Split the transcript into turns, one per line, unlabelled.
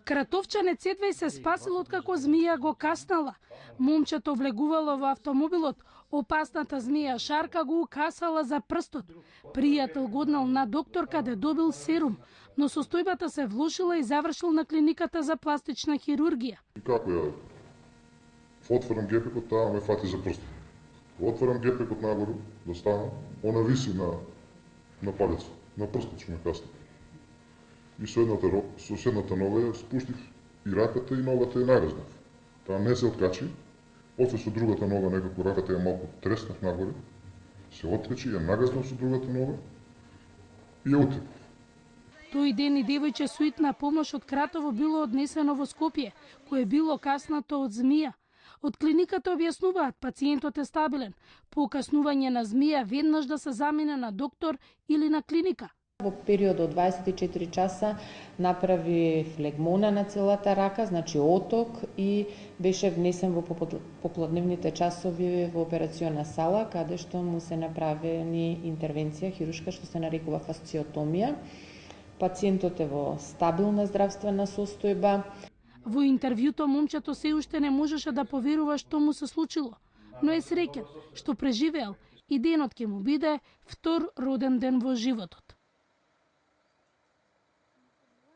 Кратовчанец едва се спасил откако змија го каснала. Момчето влегувало во автомобилот, опасната змија шарка го укасала за прстот. Пријател го однал на доктор каде добил серум, но состојбата се влошила и завршил на клиниката за пластична хирургија.
Како ја? Отворам гепекот, таа ме фати за прстот. Отворам гепекот нагору, да станам, она виси на палец, на прстот што ме касна. И со едната нога ја спуштив и раката и ногата ја нагазнав. Таа не се откачи, после со другата нога некако раката ја малку треснав нагоре, се откачи, ја нагазнав со другата нога и ја утеков.
Тој ден и девојче со итна помош од Кратово било однесено во Скопје, кое било каснато од змија. Од клиниката објаснуваат пациентот е стабилен. По каснување на змија веднаш да се замине на доктор или на клиника.
Во период од 24 часа направи флегмона на целата рака, значи оток, и беше внесен во попладневните часови во операциона сала, каде што му се направени интервенција хируршка што се нарекува фасциотомија. Пациентот е во стабилна здравствена состојба.
Во интервјуто момчето се уште не можеше да поверува што му се случило, но е среќен што преживеел и денот ќе му биде втор роден ден во животот.